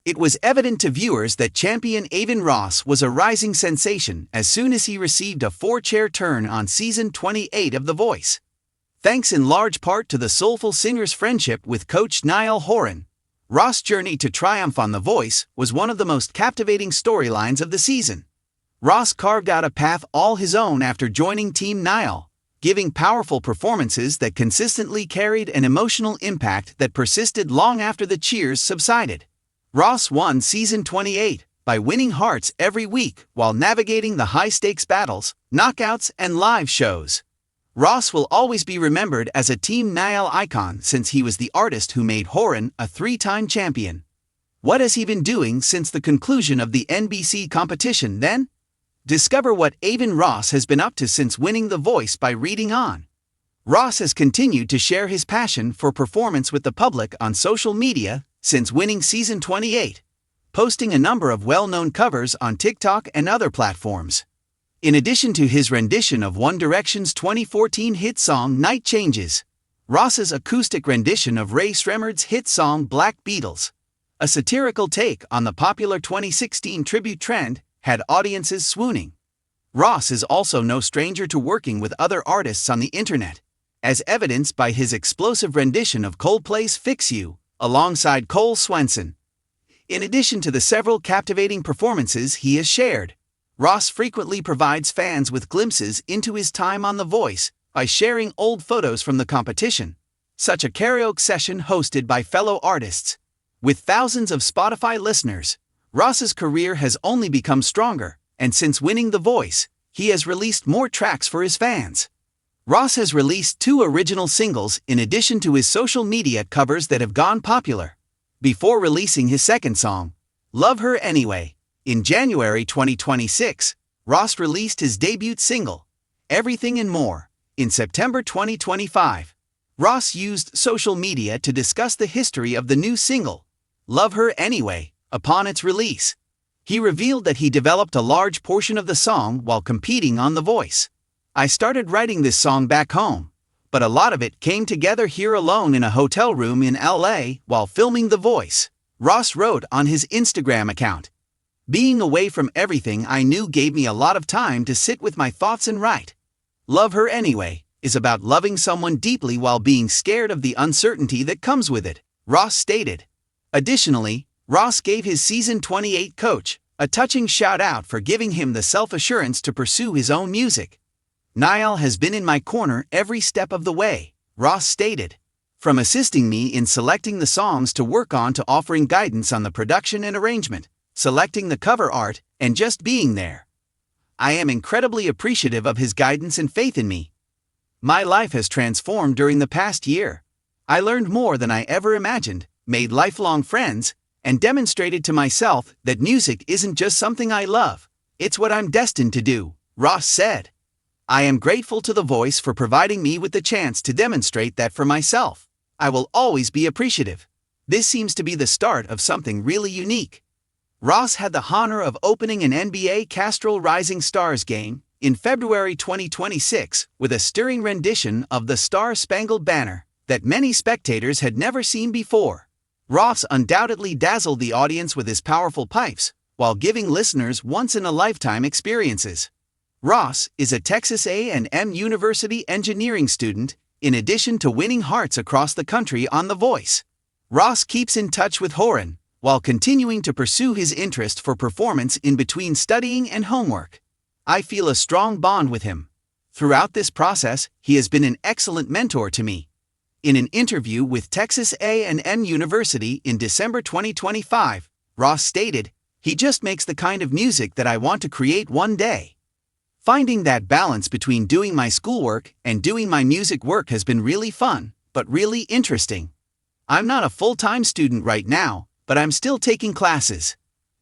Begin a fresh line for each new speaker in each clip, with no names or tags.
It was evident to viewers that champion Aiden Ross was a rising sensation as soon as he received a four-chair turn on season 28 of The Voice. Thanks in large part to the soulful singer's friendship with coach Niall Horan, Ross' journey to triumph on The Voice was one of the most captivating storylines of the season. Ross carved out a path all his own after joining Team Niall, giving powerful performances that consistently carried an emotional impact that persisted long after the cheers subsided. Ross won season 28 by winning hearts every week while navigating the high-stakes battles, knockouts, and live shows. Ross will always be remembered as a Team Niall icon since he was the artist who made Horan a three-time champion. What has he been doing since the conclusion of the NBC competition then? Discover what Aiden Ross has been up to since winning The Voice by reading on. Ross has continued to share his passion for performance with the public on social media since winning season 28, posting a number of well-known covers on TikTok and other platforms. In addition to his rendition of One Direction's 2014 hit song Night Changes, Ross's acoustic rendition of Ray Sremmurd's hit song Black Beatles, a satirical take on the popular 2016 tribute trend, had audiences swooning. Ross is also no stranger to working with other artists on the internet, as evidenced by his explosive rendition of Coldplay's Fix You, alongside Cole Swenson. In addition to the several captivating performances he has shared, Ross frequently provides fans with glimpses into his time on The Voice by sharing old photos from the competition, such a karaoke session hosted by fellow artists. With thousands of Spotify listeners, Ross's career has only become stronger, and since winning The Voice, he has released more tracks for his fans. Ross has released 2 original singles in addition to his social media covers that have gone popular, before releasing his second song, Love Her Anyway. In January 2026, Ross released his debut single, Everything and More. In September 2025, Ross used social media to discuss the history of the new single, Love Her Anyway, upon its release. He revealed that he developed a large portion of the song while competing on The Voice. I started writing this song back home, but a lot of it came together here alone in a hotel room in LA while filming The Voice, Ross wrote on his Instagram account. Being away from everything I knew gave me a lot of time to sit with my thoughts and write. Love Her Anyway is about loving someone deeply while being scared of the uncertainty that comes with it, Ross stated. Additionally, Ross gave his season 28 coach a touching shout-out for giving him the self-assurance to pursue his own music. Niall has been in my corner every step of the way, Ross stated. From assisting me in selecting the songs to work on to offering guidance on the production and arrangement, selecting the cover art, and just being there. I am incredibly appreciative of his guidance and faith in me. My life has transformed during the past year. I learned more than I ever imagined, made lifelong friends, and demonstrated to myself that music isn't just something I love, it's what I'm destined to do, Ross said. I am grateful to The Voice for providing me with the chance to demonstrate that for myself. I will always be appreciative. This seems to be the start of something really unique. Ross had the honor of opening an NBA Castrol Rising Stars game in February 2026 with a stirring rendition of the Star-Spangled Banner that many spectators had never seen before. Ross undoubtedly dazzled the audience with his powerful pipes, while giving listeners once-in-a-lifetime experiences. Ross is a Texas A&M University engineering student, in addition to winning hearts across the country on The Voice. Ross keeps in touch with Horan, while continuing to pursue his interest for performance in between studying and homework. I feel a strong bond with him. Throughout this process, he has been an excellent mentor to me. In an interview with Texas A&M University in December 2025, Ross stated, "He just makes the kind of music that I want to create one day." Finding that balance between doing my schoolwork and doing my music work has been really fun, but really interesting. I'm not a full-time student right now, but I'm still taking classes.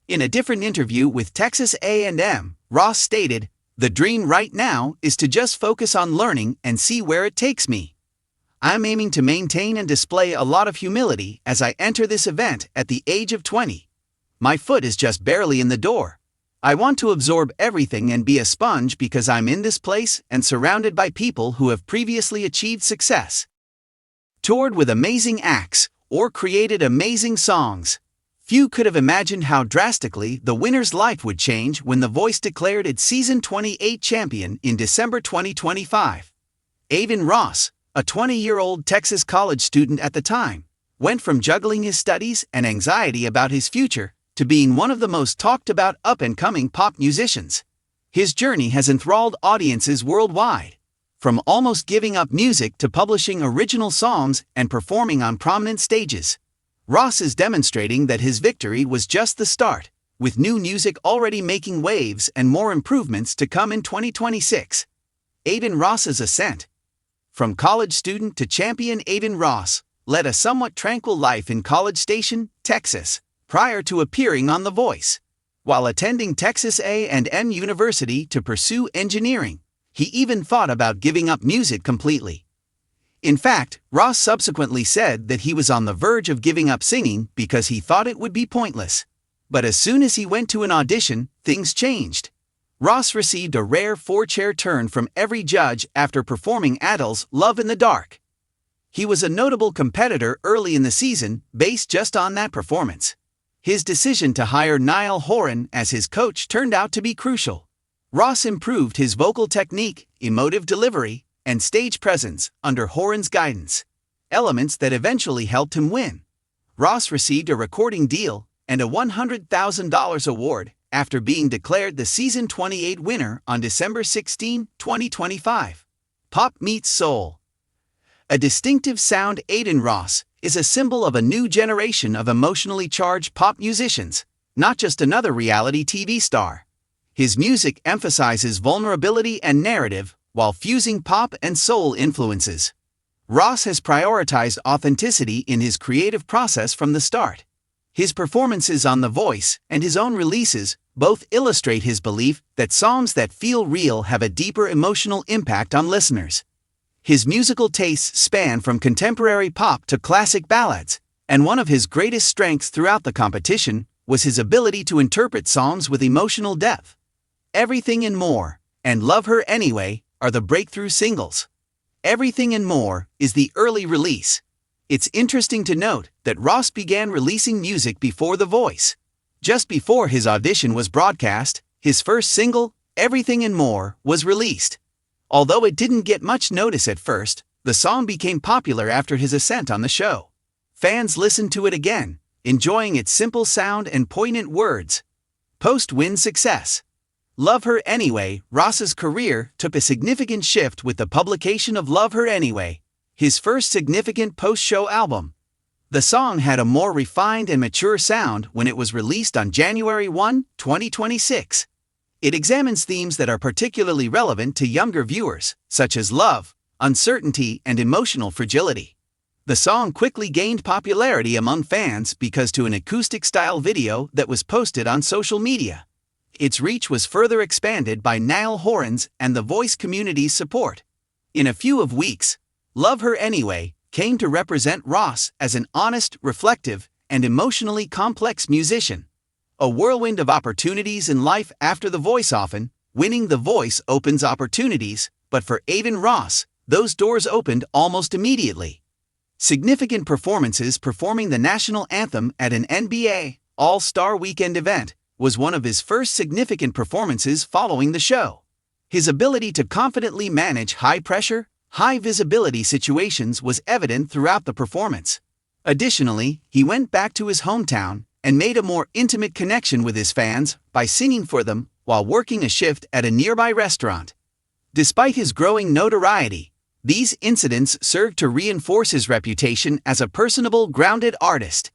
In a different interview with Texas A&M, Ross stated, "The dream right now is to just focus on learning and see where it takes me. I'm aiming to maintain and display a lot of humility as I enter this event at the age of 20. My foot is just barely in the door. I want to absorb everything and be a sponge because I'm in this place and surrounded by people who have previously achieved success, toured with amazing acts, or created amazing songs. Few could have imagined how drastically the winner's life would change when The Voice declared its Season 28 champion in December 2025. Aiden Ross, a 20-year-old Texas college student at the time, went from juggling his studies and anxiety about his future to being one of the most talked-about up-and-coming pop musicians. His journey has enthralled audiences worldwide. From almost giving up music to publishing original songs and performing on prominent stages, Ross is demonstrating that his victory was just the start, with new music already making waves and more improvements to come in 2026. Aiden Ross's ascent. From college student to champion, Aiden Ross led a somewhat tranquil life in College Station, Texas, prior to appearing on The Voice. While attending Texas A&M University to pursue engineering, he even thought about giving up music completely. In fact, Ross subsequently said that he was on the verge of giving up singing because he thought it would be pointless. But as soon as he went to an audition, things changed. Ross received a rare 4-chair turn from every judge after performing Adele's Love in the Dark. He was a notable competitor early in the season based just on that performance. His decision to hire Niall Horan as his coach turned out to be crucial. Ross improved his vocal technique, emotive delivery, and stage presence under Horan's guidance, elements that eventually helped him win. Ross received a recording deal and a $100,000 award after being declared the Season 28 winner on December 16, 2025. Pop meets soul. A distinctive sound, Aiden Ross is a symbol of a new generation of emotionally charged pop musicians, not just another reality TV star. His music emphasizes vulnerability and narrative while fusing pop and soul influences. Ross has prioritized authenticity in his creative process from the start. His performances on The Voice and his own releases both illustrate his belief that songs that feel real have a deeper emotional impact on listeners. His musical tastes span from contemporary pop to classic ballads, and one of his greatest strengths throughout the competition was his ability to interpret songs with emotional depth. Everything and More and Love Her Anyway are the breakthrough singles. Everything and More is the early release. It's interesting to note that Ross began releasing music before The Voice. Just before his audition was broadcast, his first single, Everything and More, was released. Although it didn't get much notice at first, the song became popular after his ascent on the show. Fans listened to it again, enjoying its simple sound and poignant words. Post-win success. Love Her Anyway. Ross's career took a significant shift with the publication of Love Her Anyway, his first significant post-show album. The song had a more refined and mature sound when it was released on January 1, 2026. It examines themes that are particularly relevant to younger viewers, such as love, uncertainty, and emotional fragility. The song quickly gained popularity among fans because of an acoustic-style video that was posted on social media. Its reach was further expanded by Niall Horan's and The Voice community's support. In a few weeks, Love Her Anyway came to represent Ross as an honest, reflective, and emotionally complex musician. A whirlwind of opportunities in life after The Voice. Often, winning The Voice opens opportunities, but for Aiden Ross, those doors opened almost immediately. Significant performances performing the national anthem at an NBA All-Star Weekend event was one of his first significant performances following the show. His ability to confidently manage high-pressure, high-visibility situations was evident throughout the performance. Additionally, he went back to his hometown and made a more intimate connection with his fans by singing for them while working a shift at a nearby restaurant. Despite his growing notoriety, these incidents served to reinforce his reputation as a personable, grounded artist.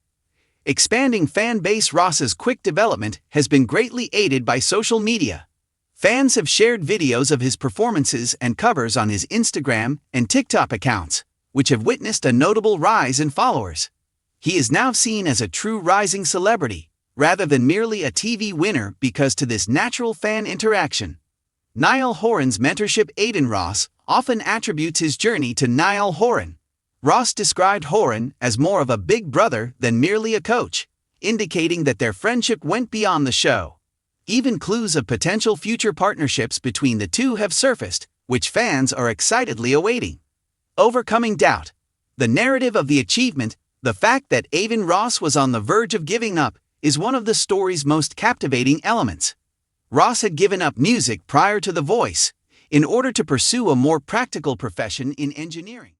Expanding fan base. Ross's quick development has been greatly aided by social media. Fans have shared videos of his performances and covers on his Instagram and TikTok accounts, which have witnessed a notable rise in followers. He is now seen as a true rising celebrity, rather than merely a TV winner because of this natural fan interaction. Niall Horan's mentorship. Aiden Ross often attributes his journey to Niall Horan. Ross described Horan as more of a big brother than merely a coach, indicating that their friendship went beyond the show. Even clues of potential future partnerships between the two have surfaced, which fans are excitedly awaiting. Overcoming doubt. The narrative of the achievement. The fact that Aiden Ross was on the verge of giving up is one of the story's most captivating elements. Ross had given up music prior to The Voice in order to pursue a more practical profession in engineering.